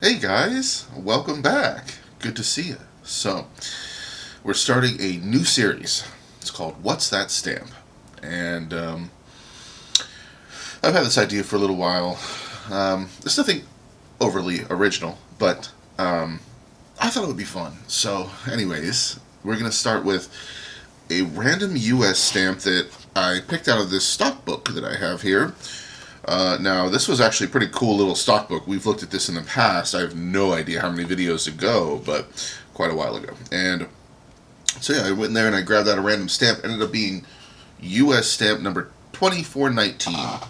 Hey guys, welcome back. Good to see you. So, we're starting a new series. It's called What's That Stamp? And I've had this idea for a little while. It's nothing overly original, but I thought it would be fun. So, anyways, we're going to start with a random US stamp that I picked out of this stock book that I have here. Now, this was actually a pretty cool little stock book. We've looked at this in the past. I have no idea how many videos ago, but quite a while ago. And so yeah, I went in there and I grabbed out a random stamp. It ended up being US stamp number 2419.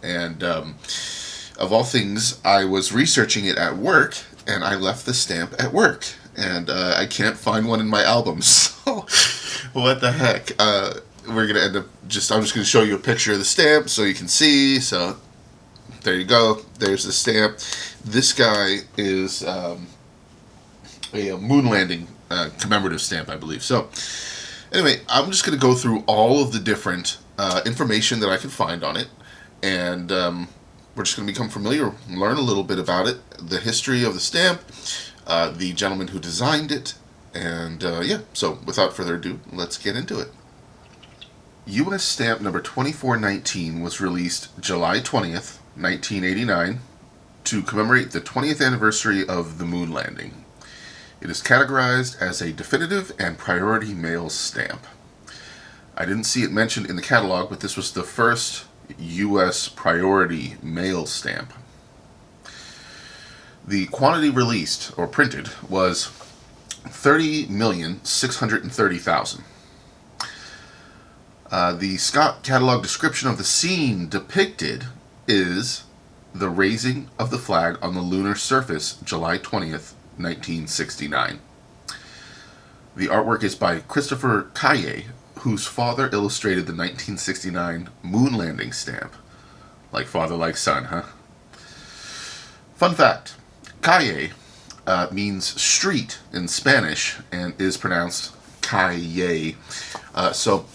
And of all things, I was researching it at work, and I left the stamp at work. And I can't find one in my album, so what the heck? We're going to end up I'm just going to show you a picture of the stamp so you can see. So there you go. There's the stamp. This guy is a moon landing commemorative stamp, I believe. So anyway, I'm just going to go through all of the different information that I can find on it. And we're just going to become familiar, learn a little bit about it, the history of the stamp, the gentleman who designed it. And yeah, so without further ado, let's get into it. U.S. stamp number 2419 was released July 20th, 1989, to commemorate the 20th anniversary of the moon landing. It is categorized as a definitive and priority mail stamp. I didn't see it mentioned in the catalog, but this was the first U.S. priority mail stamp. The quantity released, or printed, was 30,630,000. The Scott catalog description of the scene depicted is the raising of the flag on the lunar surface, July 20th, 1969. The artwork is by Christopher Calle, whose father illustrated the 1969 moon landing stamp. Like father, like son, huh? Fun fact, Calle means street in Spanish and is pronounced Calle. So,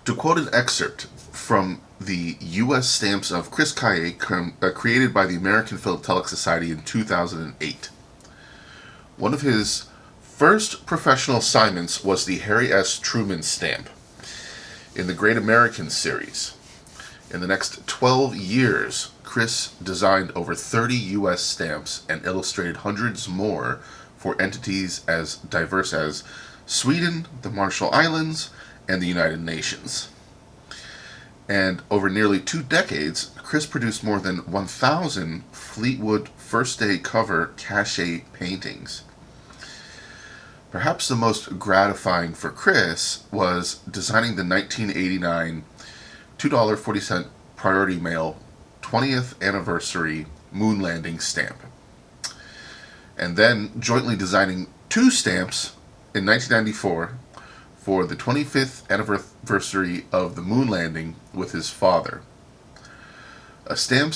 to quote an excerpt from the U.S. stamps of Chris Calle, created by the American Philatelic Society in 2008. One of his first professional assignments was the Harry S. Truman stamp in the Great American series. In the next 12 years, Chris designed over 30 U.S. stamps and illustrated hundreds more for entities as diverse as Sweden, the Marshall Islands, and the United Nations. And over nearly 2 decades, Chris produced more than 1,000 Fleetwood First Day cover cachet paintings. Perhaps the most gratifying for Chris was designing the 1989 $2.40 priority mail 20th anniversary moon landing stamp. And then jointly designing 2 stamps in 1994 for the 25th anniversary of the moon landing with his father. A stamp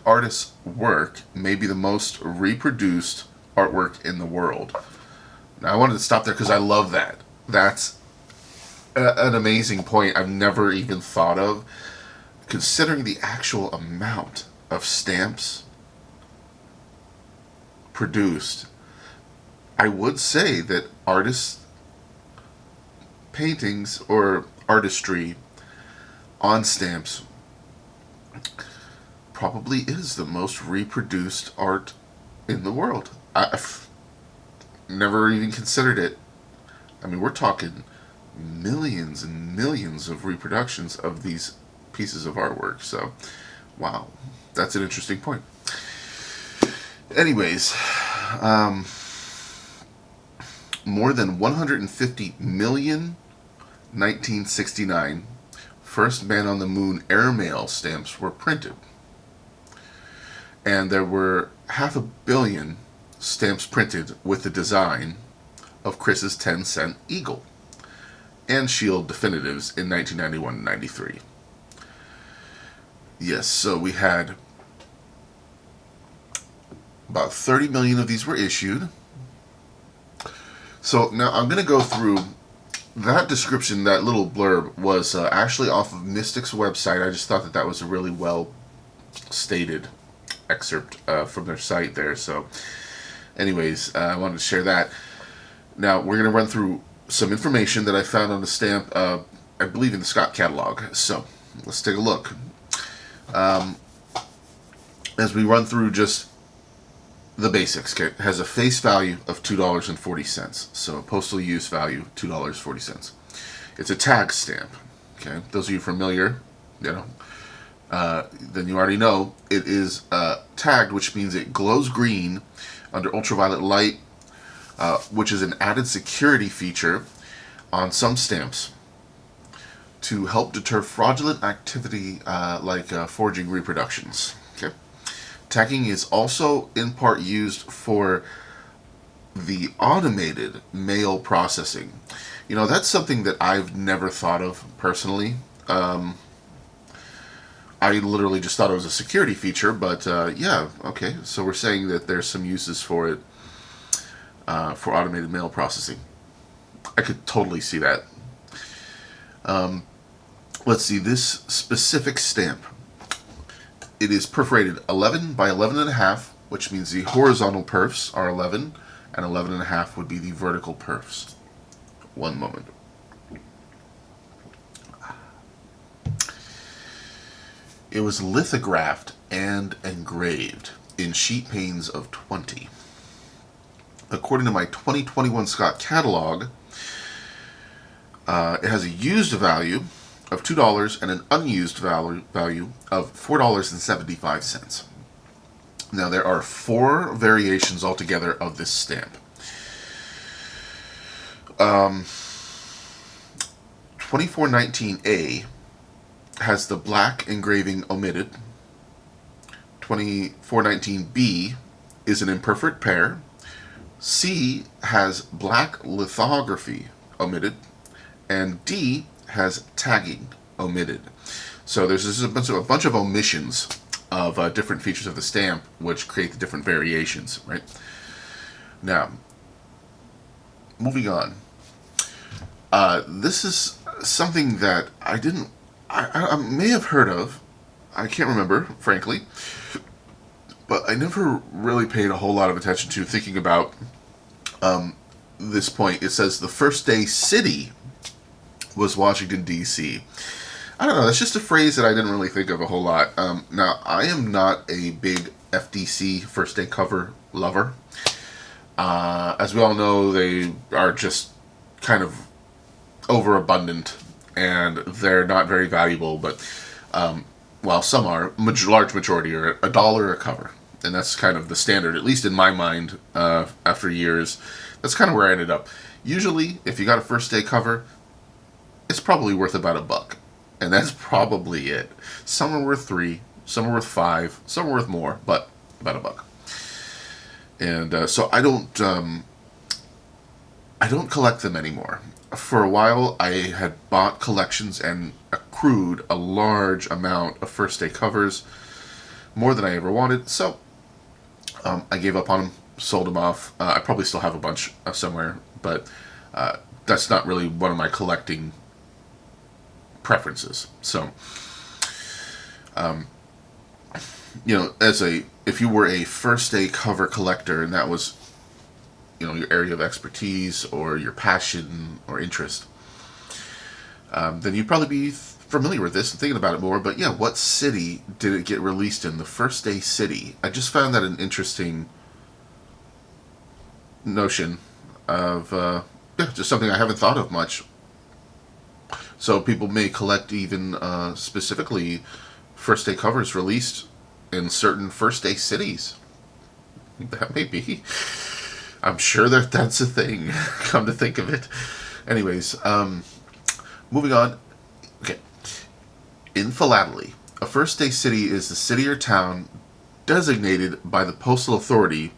artist's work may be the most reproduced artwork in the world. Now, I wanted to stop there because I love that. That's an amazing point I've never even thought of, considering the actual amount of stamps produced. I would say that artists' paintings or artistry on stamps probably is the most reproduced art in the world. I've never even considered it. I mean, we're talking millions and millions of reproductions of these pieces of artwork. So, wow, that's an interesting point. Anyways, more than 150 million 1969 First Man on the Moon airmail stamps were printed. And there were 500 million stamps printed with the design of Chris's 10-cent eagle and shield definitives in 1991 and 93. Yes, so we had about 30 million of these were issued. So now I'm going to go through that description. That little blurb was actually off of Mystic's website. I just thought that was a really well stated excerpt from their site there. So anyways, I wanted to share that. Now we're going to run through some information that I found on the stamp, I believe in the Scott catalog. So let's take a look. As we run through just the basics, okay, it has a face value of $2.40. So a postal use value, $2.40. It's a tag stamp. Okay, those of you familiar, then you already know it is tagged, which means it glows green under ultraviolet light, which is an added security feature on some stamps to help deter fraudulent activity like forging reproductions. Okay, tagging is also in part used for the automated mail processing. You know, that's something that I've never thought of personally. I literally just thought it was a security feature, but yeah, okay. So we're saying that there's some uses for it for automated mail processing. I could totally see that. Let's see, this specific stamp. It is perforated 11 by 11 and a half, which means the horizontal perfs are 11, and 11 and a half would be the vertical perfs. One moment. It was lithographed and engraved in sheet panes of 20. According to my 2021 Scott catalog, it has a used value of $2 and an unused value of $4.75. Now there are 4 variations altogether of this stamp. 2419A has the black engraving omitted. 2419B is an imperfect pair. C has black lithography omitted, and D has tagging omitted. So there's a bunch of omissions of different features of the stamp, which create the different variations, right? Now, moving on. This is something that I may have heard of. I can't remember, frankly, but I never really paid a whole lot of attention to thinking about this point. It says the first day city was Washington, D.C. I don't know, that's just a phrase that I didn't really think of a whole lot. Now, I am not a big FDC first day cover lover. As we all know, they are just kind of overabundant, and they're not very valuable, but while some are, large majority are $1 a cover. And that's kind of the standard, at least in my mind, after years. That's kind of where I ended up. Usually, if you got a first day cover, it's probably worth about $1. And that's probably it. Some are worth $3, some are worth $5, some are worth more, but about $1. And so I don't collect them anymore. For a while, I had bought collections and accrued a large amount of first day covers, more than I ever wanted. So I gave up on them, sold them off. I probably still have a bunch somewhere, but that's not really one of my collecting preferences. So, you know, if you were a first day cover collector and that was, you know, your area of expertise or your passion or interest, then you'd probably be familiar with this and thinking about it more. But yeah, what city did it get released in? The first day city. I just found that an interesting notion of just something I haven't thought of much. So people may collect even specifically first day covers released in certain first day cities. That may be. I'm sure that's a thing, come to think of it. Anyways, moving on. Okay. In philately, a first day city is the city or town designated by the postal authority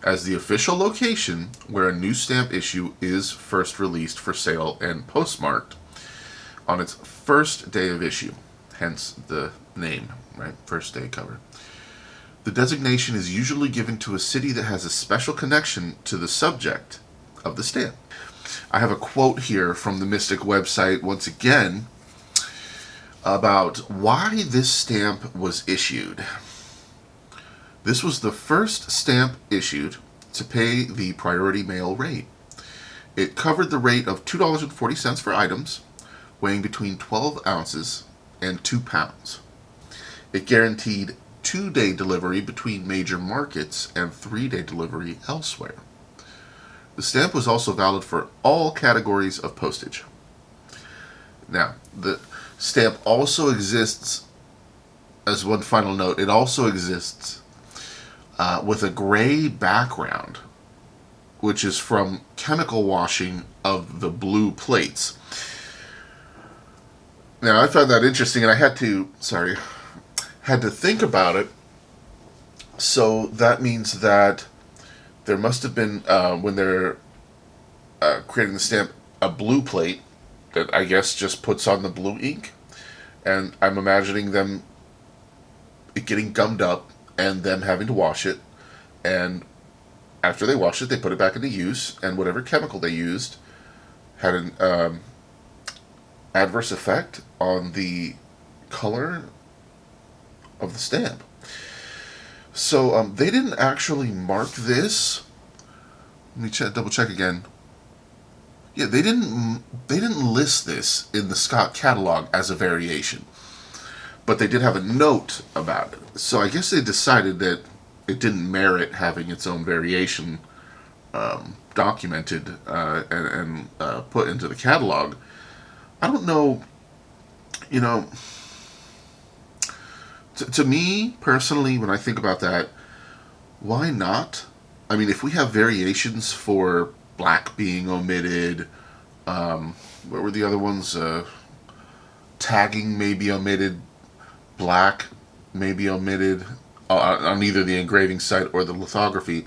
as the official location where a new stamp issue is first released for sale and postmarked on its first day of issue. Hence the name, right? First day cover. The designation is usually given to a city that has a special connection to the subject of the stamp. I have a quote here from the Mystic website, once again, about why this stamp was issued. This was the first stamp issued to pay the priority mail rate. It covered the rate of $2.40 for items weighing between 12 ounces and 2 pounds. It guaranteed 2-day delivery between major markets and 3-day delivery elsewhere. The stamp was also valid for all categories of postage. Now, the stamp also exists, as one final note, it also exists with a gray background, which is from chemical washing of the blue plates. Now, I found that interesting, and I had to think about it. So that means that there must have been, when they're creating the stamp, a blue plate that I guess just puts on the blue ink. And I'm imagining it getting gummed up and them having to wash it. And after they wash it, they put it back into use. And whatever chemical they used had an adverse effect on the color of the stamp. So they didn't actually mark this. Let me double check again. Yeah, they didn't list this in the Scott catalog as a variation, but they did have a note about it. So I guess they decided that it didn't merit having its own variation documented and put into the catalog. I don't know, to me personally, when I think about that, why not? I mean, if we have variations for black being omitted, what were the other ones? Tagging may be omitted, black may be omitted on either the engraving site or the lithography.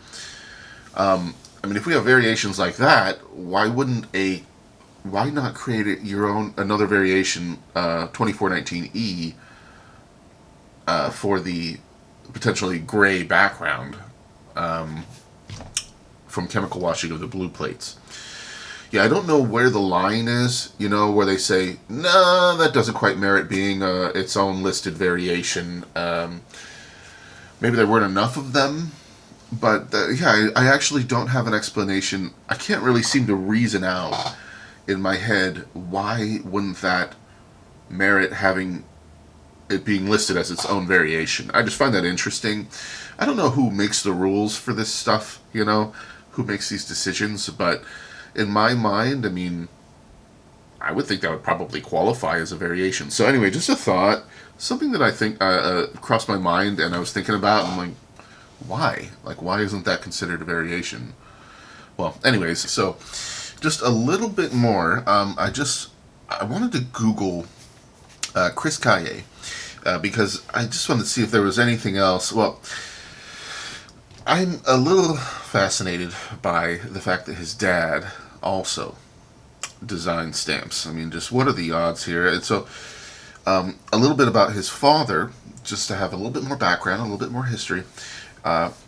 I mean, if we have variations like that, why not create your own, another variation, 2419E, for the potentially gray background from chemical washing of the blue plates? Yeah, I don't know where the line is, where they say, no, that doesn't quite merit being its own listed variation. Maybe there weren't enough of them, but I actually don't have an explanation. I can't really seem to reason out in my head why wouldn't that merit having it being listed as its own variation. I just find that interesting. I don't know who makes the rules for this stuff, who makes these decisions, but in my mind, I mean, I would think that would probably qualify as a variation. So anyway, just a thought, something that I think crossed my mind and I was thinking about, and I'm like, why? Like, why isn't that considered a variation? Well, anyways, so just a little bit more. I wanted to Google Chris Calle, because I just wanted to see if there was anything else. Well, I'm a little fascinated by the fact that his dad also designed stamps. I mean, just what are the odds here? And so, a little bit about his father, just to have a little bit more background, a little bit more history.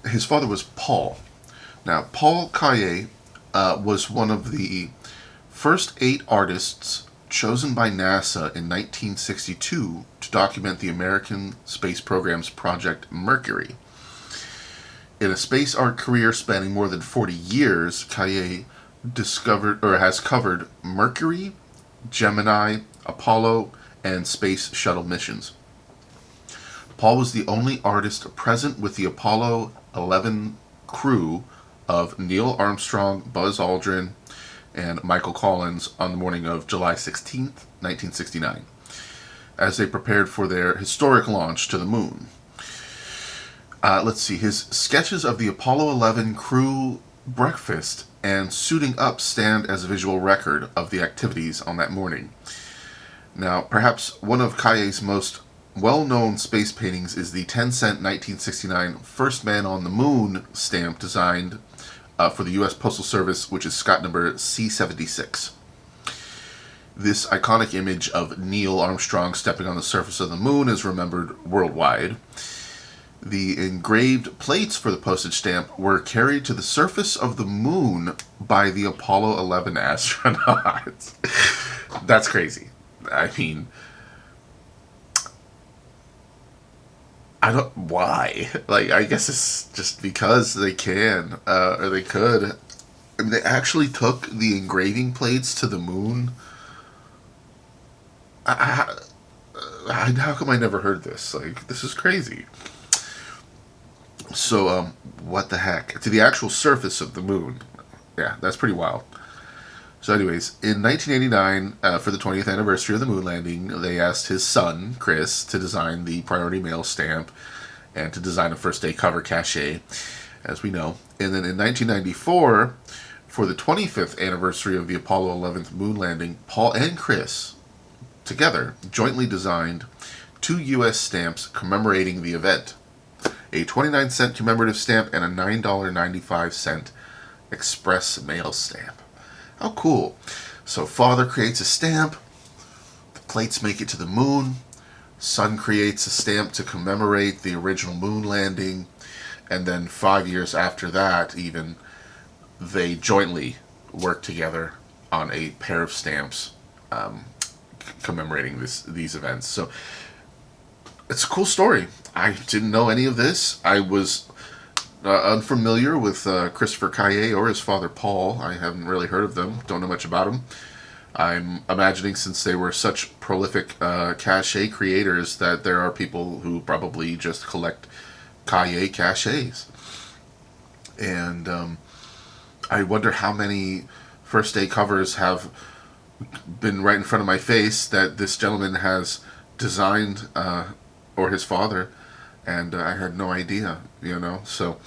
His father was Paul. Now, Paul Calle was one of the first 8 artists chosen by NASA in 1962 to document the American space program's Project Mercury. In a space art career spanning more than 40 years, Calle has covered Mercury, Gemini, Apollo, and space shuttle missions. Paul was the only artist present with the Apollo 11 crew of Neil Armstrong, Buzz Aldrin, and Michael Collins on the morning of July 16th, 1969, as they prepared for their historic launch to the moon. Let's see, his sketches of the Apollo 11 crew breakfast and suiting up stand as a visual record of the activities on that morning. Now, perhaps one of Calle's most well-known space paintings is the 10-cent 1969 First Man on the Moon stamp designed for the U.S. Postal Service, which is Scott number C76. This iconic image of Neil Armstrong stepping on the surface of the moon is remembered worldwide. The engraved plates for the postage stamp were carried to the surface of the moon by the Apollo 11 astronauts. That's crazy. I mean, I don't why. Like, I guess it's just because they can, or they could. I mean, they actually took the engraving plates to the moon. How come I never heard this? Like, this is crazy. So, what the heck? To the actual surface of the moon. Yeah, that's pretty wild. So, anyways, in 1989, for the 20th anniversary of the moon landing, they asked his son, Chris, to design the Priority Mail stamp and to design a first day cover cachet, as we know. And then in 1994, for the 25th anniversary of the Apollo 11th moon landing, Paul and Chris, together, jointly designed 2 U.S. stamps commemorating the event. A 29-cent commemorative stamp and a $9.95 express mail stamp. How cool. So father creates a stamp, the plates make it to the moon, son creates a stamp to commemorate the original moon landing, and then 5 years after that even, they jointly work together on a pair of stamps commemorating these events. So it's a cool story. I didn't know any of this. I was unfamiliar with Christopher Calle or his father Paul. I haven't really heard of them. Don't know much about them. I'm imagining, since they were such prolific cachet creators, that there are people who probably just collect Calle cachets. And I wonder how many first day covers have been right in front of my face that this gentleman has designed, or his father, and I had no idea, So,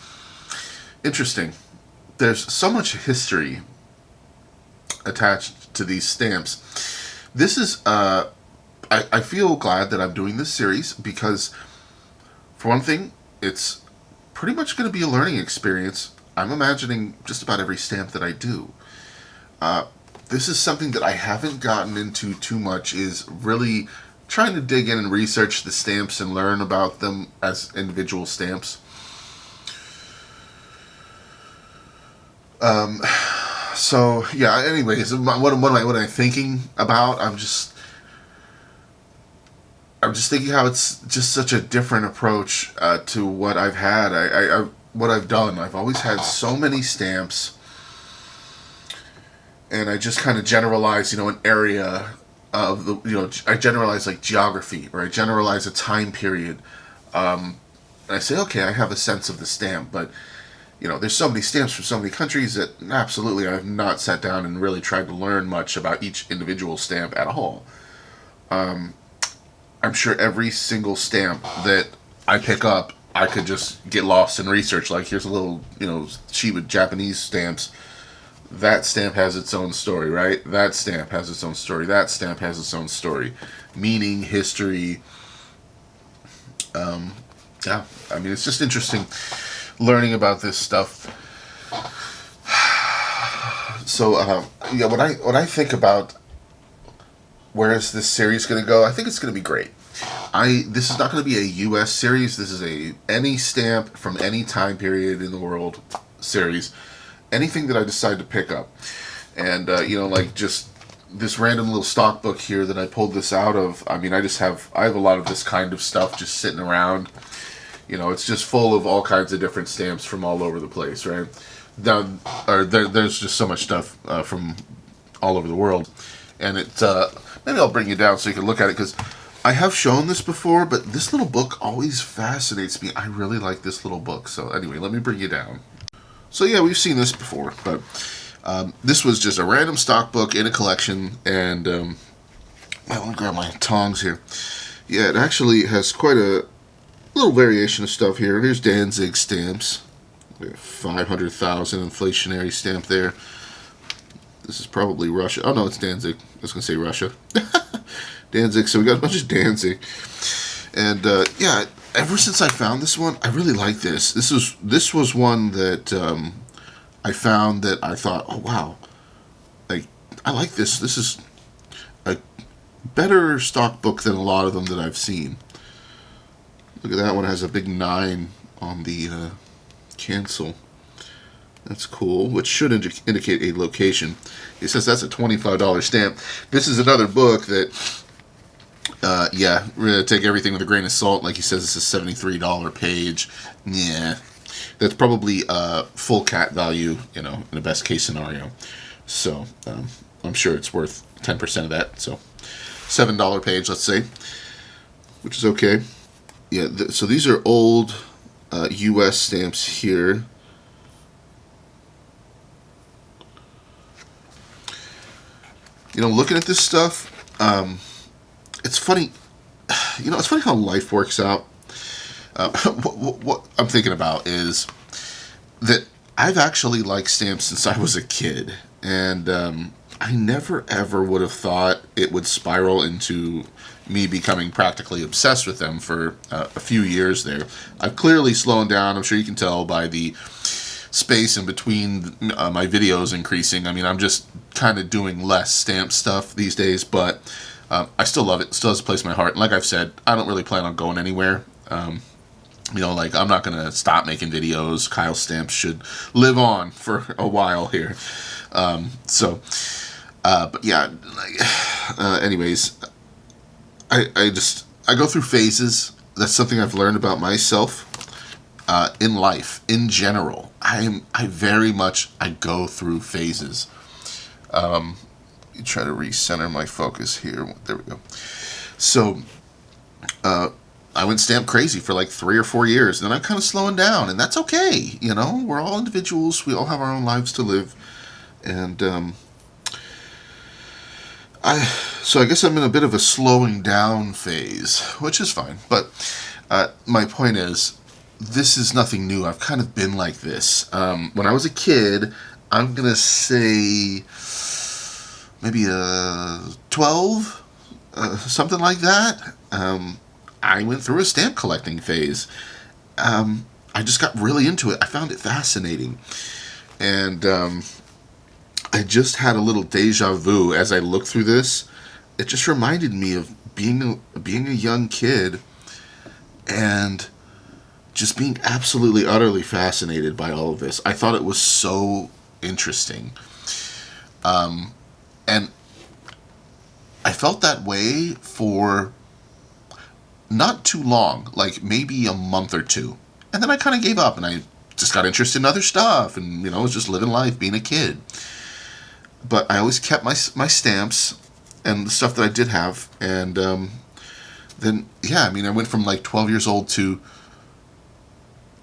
interesting. There's so much history attached to these stamps. This is, I feel glad that I'm doing this series because, for one thing, it's pretty much going to be a learning experience. I'm imagining just about every stamp that I do. This is something that I haven't gotten into too much, is really trying to dig in and research the stamps and learn about them as individual stamps. So yeah. Anyways, what am I thinking about? I'm just thinking how it's just such a different approach to what I've had. What I've done. I've always had so many stamps, and I just kind of generalize, an area of the, I generalize like geography, or I generalize a time period. And I say, okay, I have a sense of the stamp, but there's so many stamps from so many countries that absolutely I have not sat down and really tried to learn much about each individual stamp at all. I'm sure every single stamp that I pick up, I could just get lost in research. Like, here's a little, sheet with Japanese stamps. That stamp has its own story, right? That stamp has its own story. That stamp has its own story. Meaning, history. Yeah, I mean, it's just interesting learning about this stuff. So, yeah, when I think about where is this series going to go, I think it's going to be great. This is not going to be a U.S. series. This is any stamp from any time period in the world series. Anything that I decide to pick up. And, like just this random little stock book here that I pulled this out of. I mean, I have a lot of this kind of stuff just sitting around. It's just full of all kinds of different stamps from all over the place, right? There's just so much stuff from all over the world. And maybe I'll bring you down so you can look at it, because I have shown this before, but this little book always fascinates me. I really like this little book. So anyway, let me bring you down. So yeah, we've seen this before, but this was just a random stock book in a collection, and I want to grab my tongs here. Yeah, it actually has quite a little variation of stuff here. Here's Danzig stamps, 500,000 inflationary stamp there. This is probably Russia. Oh no, it's Danzig. I was going to say Russia. Danzig. So we got a bunch of Danzig, and yeah. Ever since I found this one, I really like this. This was one that I found that I thought, oh wow, I like this. This is a better stock book than a lot of them that I've seen. Look at that one, has a big 9 on the cancel. That's cool, which should indicate a location. It says that's a $25 stamp. This is another book that Yeah, we're gonna take everything with a grain of salt. Like he says, it's a $73 page. Yeah, that's probably full cat value, in the best case scenario. So I'm sure it's worth 10% of that. So $7 page, let's say, which is okay. Yeah, so these are old U.S. stamps here. Looking at this stuff, it's funny. It's funny how life works out. What I'm thinking about is that I've actually liked stamps since I was a kid, and I never ever would have thought it would spiral into me becoming practically obsessed with them for a few years there. I've clearly slowed down. I'm sure you can tell by the space in between my videos increasing. I mean, I'm just kind of doing less stamp stuff these days, but I still love it. It still has a place in my heart. And like I've said, I don't really plan on going anywhere. I'm not going to stop making videos. Kyle Stamps should live on for a while here. But yeah, anyways, I go through phases. That's something I've learned about myself in life in general. I go through phases. Try to recenter my focus here. There we go. So, I went stamp crazy for like 3 or 4 years, and then I'm kind of slowing down, and that's okay. We're all individuals. We all have our own lives to live, and I guess I'm in a bit of a slowing down phase, which is fine. But my point is, this is nothing new. I've kind of been like this. When I was a kid, I'm gonna say maybe 12, something like that. I went through a stamp collecting phase. I just got really into it. I found it fascinating. And I just had a little deja vu as I looked through this. It just reminded me of being a young kid and just being absolutely, utterly fascinated by all of this. I thought it was so interesting. And I felt that way for not too long, like maybe a month or two. And then I kind of gave up and I just got interested in other stuff and, was just living life, being a kid. But I always kept my stamps and the stuff that I did have. And then, yeah, I went from like 12 years old to,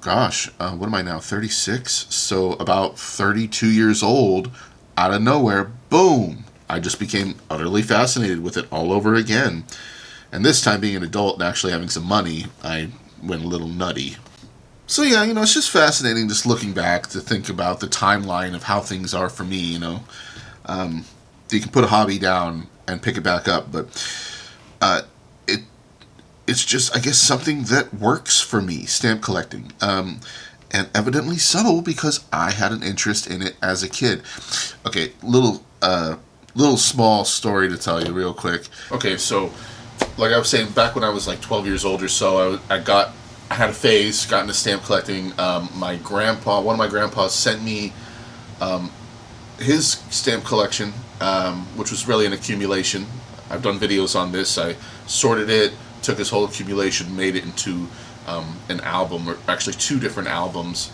what am I now, 36? So about 32 years old, out of nowhere, boom, I just became utterly fascinated with it all over again. And this time, being an adult and actually having some money, I went a little nutty. So yeah, it's just fascinating just looking back to think about the timeline of how things are for me, you can put a hobby down and pick it back up, but it's just, I guess, something that works for me, stamp collecting. And evidently so, because I had an interest in it as a kid. Okay, little small story to tell you real quick. Okay, so like I was saying, back when I was like 12 years old or so, I had a phase, got into stamp collecting. One of my grandpas sent me his stamp collection, which was really an accumulation. I've done videos on this. I sorted it, took his whole accumulation, made it into an album, or actually 2 different albums,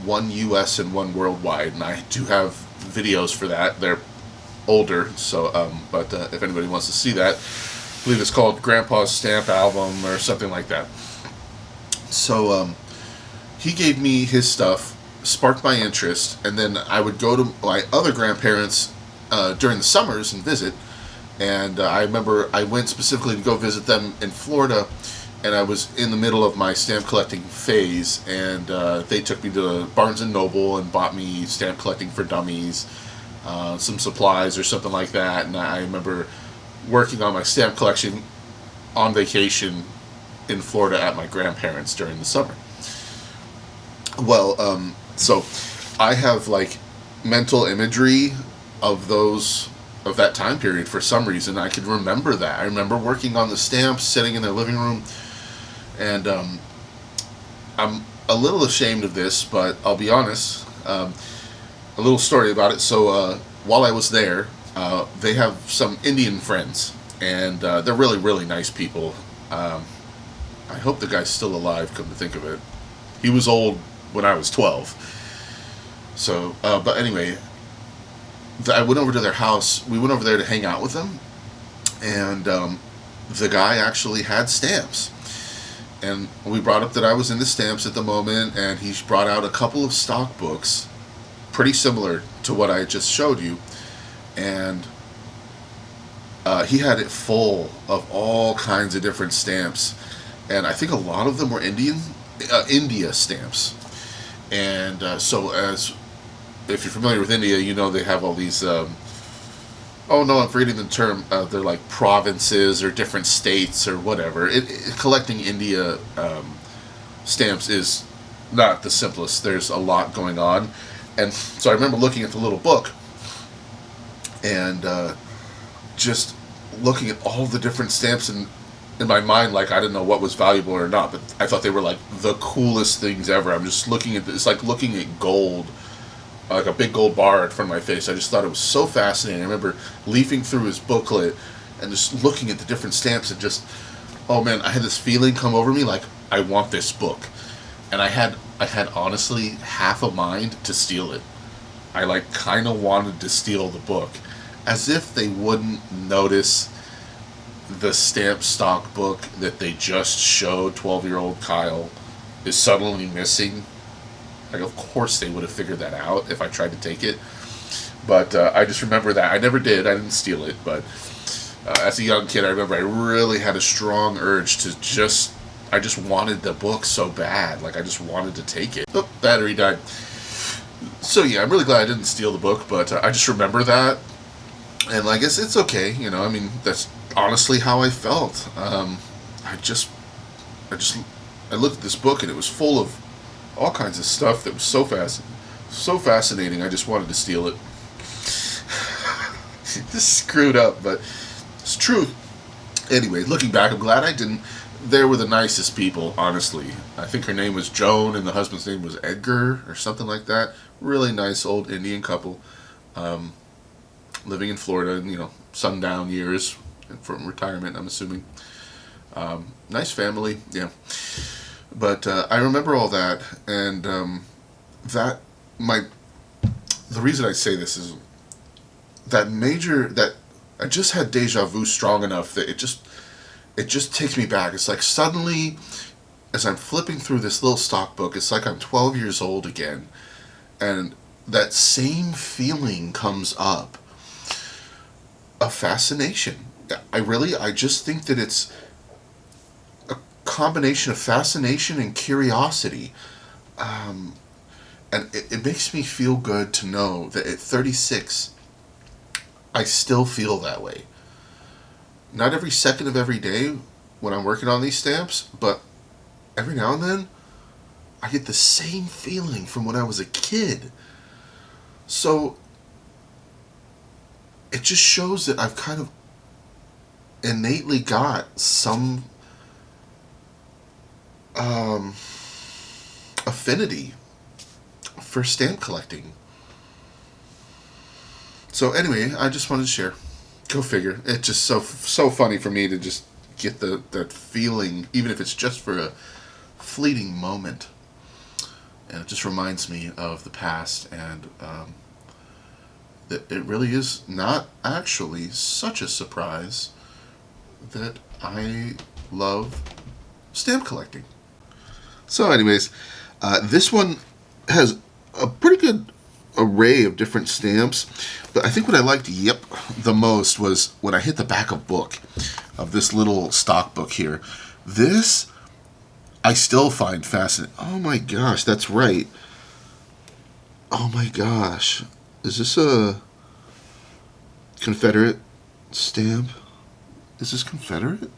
one US and one worldwide, and I do have videos for that. They're older, so but if anybody wants to see that, I believe it's called Grandpa's Stamp Album or something like that. So he gave me his stuff, sparked my interest, and then I would go to my other grandparents during the summers and visit. And I remember I went specifically to go visit them in Florida, and I was in the middle of my stamp collecting phase, and they took me to Barnes & Noble and bought me Stamp Collecting for Dummies, some supplies or something like that. And I remember working on my stamp collection on vacation in Florida at my grandparents during the summer. Well, so I have like mental imagery of that time period for some reason. I could remember that. I remember working on the stamps, sitting in their living room, and I'm a little ashamed of this, but I'll be honest. A little story about it. So while I was there, they have some Indian friends, and they're really, really nice people. Um, I hope the guy's still alive, come to think of it. He was old when I was 12. So, but anyway, I went over to their house. We went over there to hang out with them, and the guy actually had stamps. And we brought up that I was into stamps at the moment, and he brought out a couple of stock books, pretty similar to what I just showed you, and he had it full of all kinds of different stamps, and I think a lot of them were India stamps. And so, as if you're familiar with India, you know they have all these. Oh no, I'm forgetting the term. They're like provinces or different states or whatever. Collecting India stamps is not the simplest. There's a lot going on, and so I remember looking at the little book and just looking at all the different stamps in my mind, like I didn't know what was valuable or not, but I thought they were like the coolest things ever. I'm just looking at it's like looking at gold, like a big gold bar in front of my face. I just thought it was so fascinating. I remember leafing through his booklet and just looking at the different stamps and just, oh man, I had this feeling come over me like I want this book, and I had honestly half a mind to steal it. I like kind of wanted to steal the book, as if they wouldn't notice the stamp stock book that they just showed 12-year-old Kyle is suddenly missing. Like, of course they would have figured that out if I tried to take it. But I just remember that. I never did. I didn't steal it. But as a young kid, I remember I really had a strong urge to I just wanted the book so bad. Like, I just wanted to take it. Oh, battery died. So yeah, I'm really glad I didn't steal the book, but I just remember that. And I guess it's okay, you know. I mean, that's honestly how I felt. I looked at this book and it was full of all kinds of stuff that was so fascinating. I just wanted to steal it. Just screwed up, but it's true. Anyway, looking back, I'm glad I didn't. They were the nicest people, honestly. I think her name was Joan and the husband's name was Edgar or something like that. Really nice old Indian couple. Living in Florida, sundown years from retirement, I'm assuming. Nice family, yeah. But I remember all that, and the reason I say this is that I just had deja vu strong enough that it just takes me back. It's like suddenly, as I'm flipping through this little stock book, it's like I'm 12 years old again, and that same feeling comes up. A fascination. I just think that it's a combination of fascination and curiosity. And it makes me feel good to know that at 36, I still feel that way. Not every second of every day when I'm working on these stamps, but every now and then, I get the same feeling from when I was a kid. So it just shows that I've kind of innately got some affinity for stamp collecting. So anyway, I just wanted to share. Go figure. It's just so funny for me to just get that feeling, even if it's just for a fleeting moment. And it just reminds me of the past, and that it really is not actually such a surprise that I love stamp collecting. So anyways, this one has a pretty good array of different stamps, but I think what I liked the most was when I hit the back of book of this little stock book here. This I still find fascinating. Oh my gosh, that's right. Oh my gosh. Is this a Confederate stamp? Is this Confederate?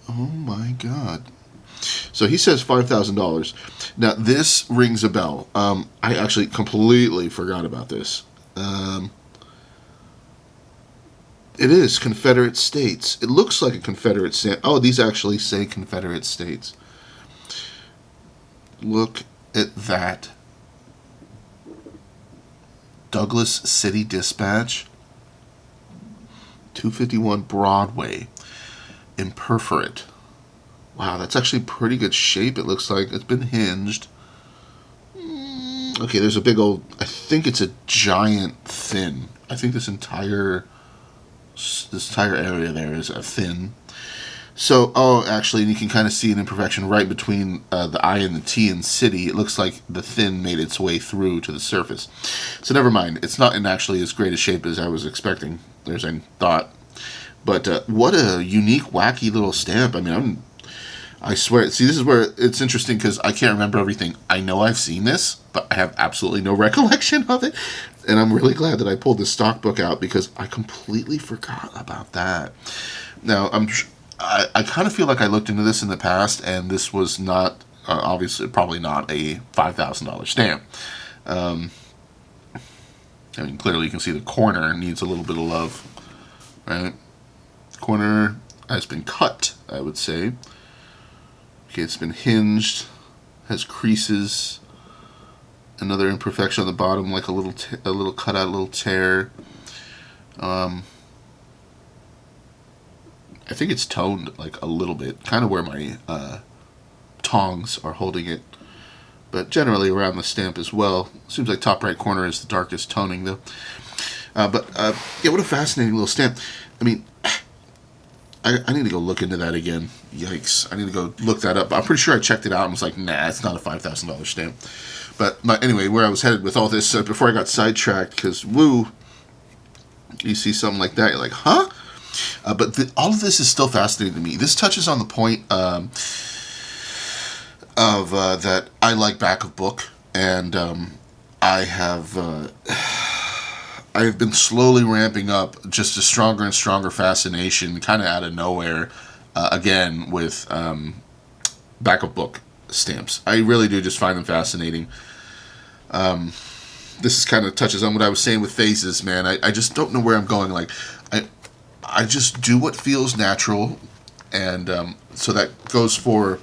Oh my god. So he says $5,000. Now this rings a bell. I actually completely forgot about this. It is Confederate States. It looks like a Confederate stamp. Oh, these actually say Confederate States. Look at that. Douglas City Dispatch. 251 Broadway, imperforate. Wow, that's actually pretty good shape. It looks like it's been hinged. Okay, there's a big old, I think it's a giant thin. I think this entire area there is a thin. So, actually, you can kind of see an imperfection right between the I and the T in city. It looks like the thin made its way through to the surface. So never mind. It's not in actually as great a shape as I was expecting. There's a thought. But what a unique, wacky little stamp. I mean, I swear. See, this is where it's interesting because I can't remember everything. I know I've seen this, but I have absolutely no recollection of it. And I'm really glad that I pulled this stock book out because I completely forgot about that. Now, I kind of feel like I looked into this in the past, and this was not, obviously, probably not a $5,000 stamp. I mean, clearly you can see the corner needs a little bit of love, right? Corner has been cut, I would say. Okay, it's been hinged, has creases, another imperfection on the bottom, like a little cutout, a little tear. I think it's toned like a little bit, kind of where my tongs are holding it, but generally around the stamp as well. Seems like top right corner is the darkest toning though. Yeah, what a fascinating little stamp. I mean, I need to go look into that again. Yikes, I need to go look that up. I'm pretty sure I checked it out and was like, nah, it's not a $5,000 stamp. But anyway, where I was headed with all this, before I got sidetracked, because woo, you see something like that, you're like, huh? But all of this is still fascinating to me. This touches on the point of that I like back of book, and I have been slowly ramping up just a stronger and stronger fascination, kind of out of nowhere, again with back of book stamps. I really do just find them fascinating. This is kind of touches on what I was saying with phases, man. I just don't know where I'm going. Like, I just do what feels natural, and so that goes for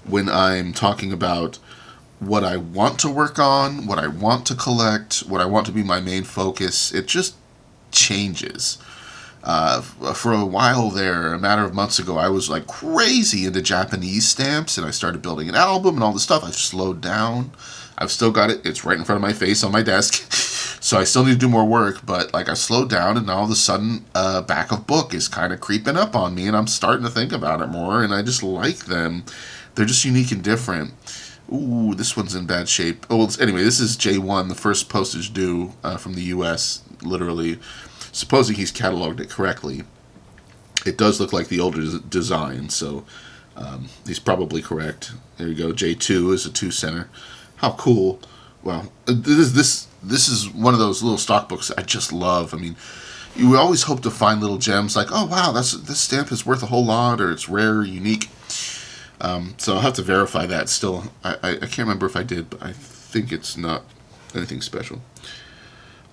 when I'm talking about what I want to work on, what I want to collect, what I want to be my main focus. It just changes. For a while there, a matter of months ago, I was like crazy into Japanese stamps, and I started building an album and all this stuff. I've slowed down. I've still got it. It's right in front of my face on my desk. So I still need to do more work, but like I slowed down, and all of a sudden, back of book is kind of creeping up on me, and I'm starting to think about it more, and I just like them. They're just unique and different. Ooh, this one's in bad shape. Oh, well, anyway, this is J1, the first postage due from the U.S., literally. Supposing he's cataloged it correctly. It does look like the older design, so he's probably correct. There you go. J2 is a 2-center. How cool. Well, this is one of those little stock books I just love. I mean, you always hope to find little gems like, oh, wow, this stamp is worth a whole lot, or it's rare or unique. So I'll have to verify that still. I can't remember if I did, but I think it's not anything special.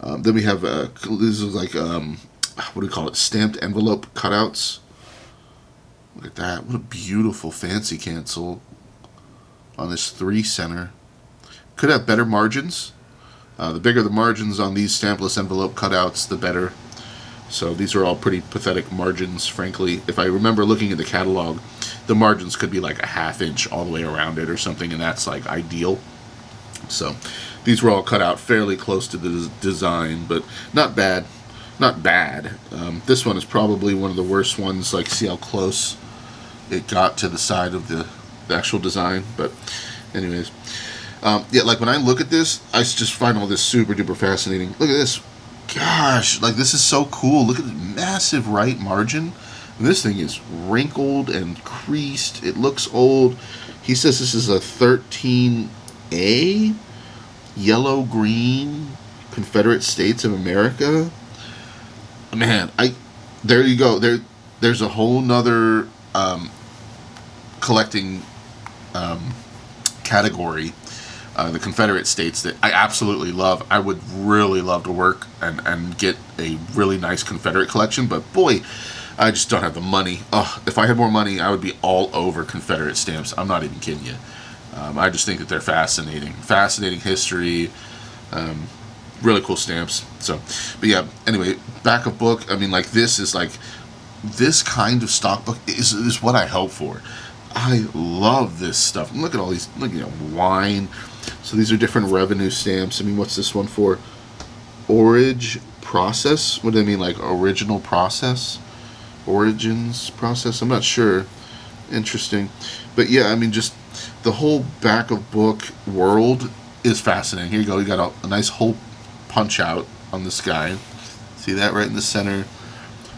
Then we have, this is like, what do we call it? Stamped envelope cutouts. Look at that. What a beautiful fancy cancel on this 3-center. Could have better margins. The bigger the margins on these stampless envelope cutouts, the better. So these are all pretty pathetic margins, frankly. If I remember looking at the catalog, the margins could be like a 1/2 inch all the way around it or something, and that's like ideal. So these were all cut out fairly close to the design, but not bad. Not bad. This one is probably one of the worst ones. Like, see how close it got to the side of the actual design. But anyways, yeah, like when I look at this, I just find all this super duper fascinating. Look at this. Gosh, like this is so cool. Look at the massive right margin. This thing is wrinkled and creased. It looks old. He says this is a 13A, yellow-green, Confederate States of America. Man, there you go. There's a whole nother collecting category, the Confederate States, that I absolutely love. I would really love to work and get a really nice Confederate collection, but boy, I just don't have the money. Oh, if I had more money, I would be all over Confederate stamps. I'm not even kidding you. I just think that they're fascinating. Fascinating history. really cool stamps. So, but yeah, anyway, back of book. I mean, like, this is like, this kind of stock book is what I hope for. I love this stuff. Look at all these, look, wine. So these are different revenue stamps. I mean, what's this one for? Origin process? What do they mean, like original process? Origins process? I'm not sure. Interesting. But yeah, I mean, just the whole back of book world is fascinating. Here you go. You got a nice hole punch out on this guy. See that right in the center?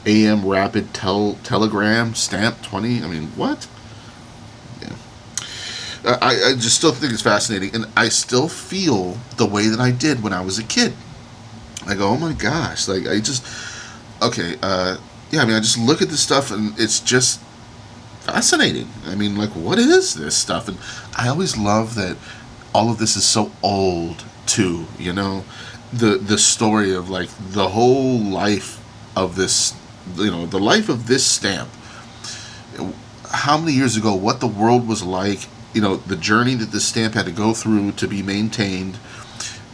AM Rapid Telegram Stamp 20. I mean, what? Yeah. I just still think it's fascinating, and I still feel the way that I did when I was a kid. I go, oh my gosh, like, I just, okay, yeah, I mean, I just look at this stuff, and it's just fascinating. I mean, like, what is this stuff? And I always love that all of this is so old, too, the story of, like, the whole life of this, the life of this stamp, how many years ago, what the world was like, the journey that this stamp had to go through to be maintained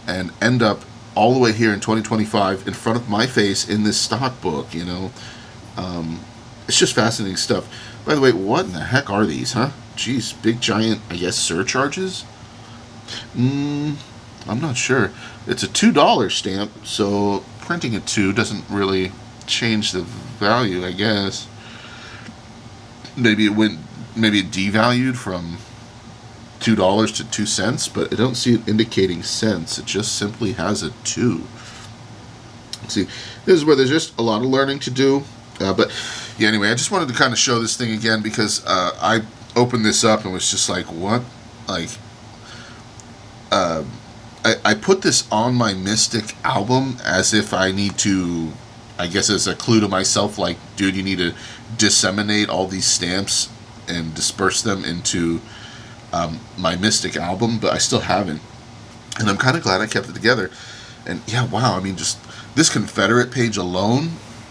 and end up all the way here in 2025 in front of my face in this stock book. It's just fascinating stuff. By the way, what in the heck are these, huh? Jeez, big giant, I guess, surcharges? I'm not sure. It's a $2 stamp, so printing at 2 doesn't really change the value, I guess. Maybe it devalued from $2 to 2 cents, but I don't see it indicating cents. It just simply has a 2. See, this is where there's just a lot of learning to do. But yeah, anyway, I just wanted to kind of show this thing again because I opened this up and was just like, what? Like, I put this on my Mystic album as if I need to, I guess as a clue to myself, like, dude, you need to disseminate all these stamps and disperse them into my Mystic album, but I still haven't. And I'm kind of glad I kept it together. And yeah, wow, I mean, just this Confederate page alone,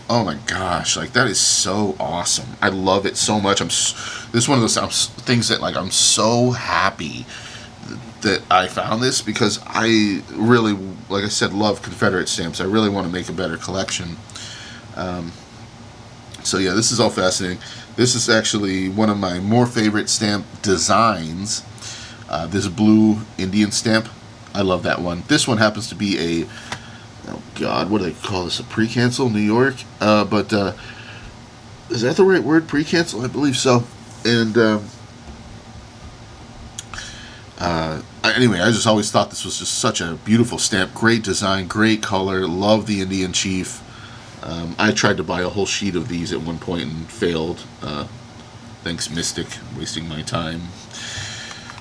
oh my gosh, like, that is so awesome. I love it so much. This is one of those things that, like, I'm so happy that I found this because I really, like I said, love Confederate stamps. I really want to make a better collection. So yeah, this is all fascinating. This is actually one of my more favorite stamp designs. This blue Indian stamp. I love that one. This one happens to be a, oh God, what do they call this? A pre-cancel, New York? But is that the right word? Pre-cancel? I believe so. And anyway, I just always thought this was just such a beautiful stamp. Great design, great color. Love the Indian Chief. I tried to buy a whole sheet of these at one point and failed. Thanks, Mystic, wasting my time.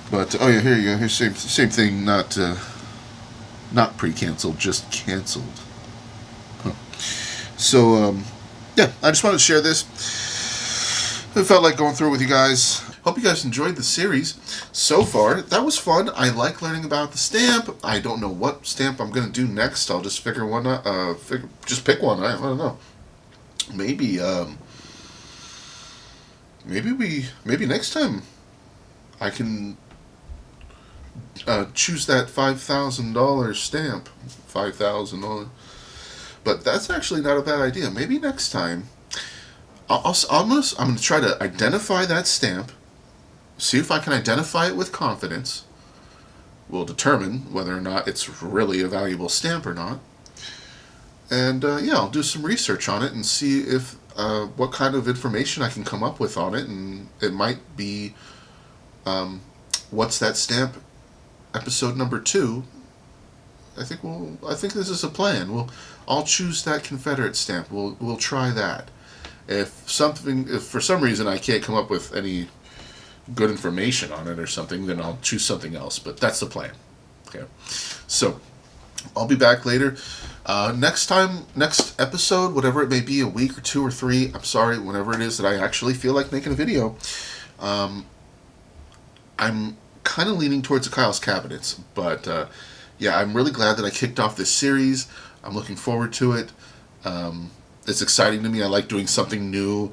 But oh yeah, here you go. Here's same thing. Not pre-canceled, just canceled. Huh. So yeah, I just wanted to share this. I felt like going through it with you guys. Hope you guys enjoyed the series so far. That was fun. I like learning about the stamp. I don't know what stamp I'm gonna do next. I'll just figure one out. Just pick one. I don't know. Maybe maybe next time I can choose that $5,000 stamp. $5,000. But that's actually not a bad idea. Maybe next time I'm gonna try to identify that stamp. See if I can identify it with confidence. We'll determine whether or not it's really a valuable stamp or not. And yeah, I'll do some research on it and see if what kind of information I can come up with on it. And it might be What's That Stamp episode number 2. I think this is a plan. I'll choose that Confederate stamp. We'll try that. If for some reason I can't come up with any good information on it or something, then I'll choose something else. But that's the plan. Okay. So I'll be back later. Next episode, whatever it may be, a week or 2 or 3. I'm sorry, whenever it is that I actually feel like making a video. I'm kind of leaning towards the Kyle's cabinets, but yeah, I'm really glad that I kicked off this series. I'm looking forward to it. It's exciting to me. I like doing something new.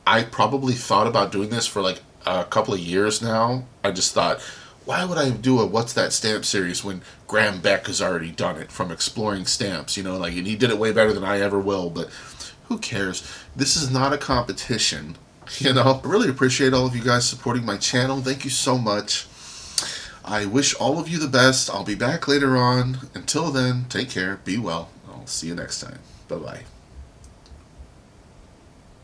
I probably thought about doing this for like a couple of years now. I just thought, why would I do a What's That Stamp series when Graham Beck has already done it from Exploring Stamps? You know, like, and he did it way better than I ever will, but who cares? This is not a competition. You know, I really appreciate all of you guys supporting my channel. Thank you so much. I wish all of you the best. I'll be back later on. Until then, take care, be well. I'll see you next time. Bye-bye.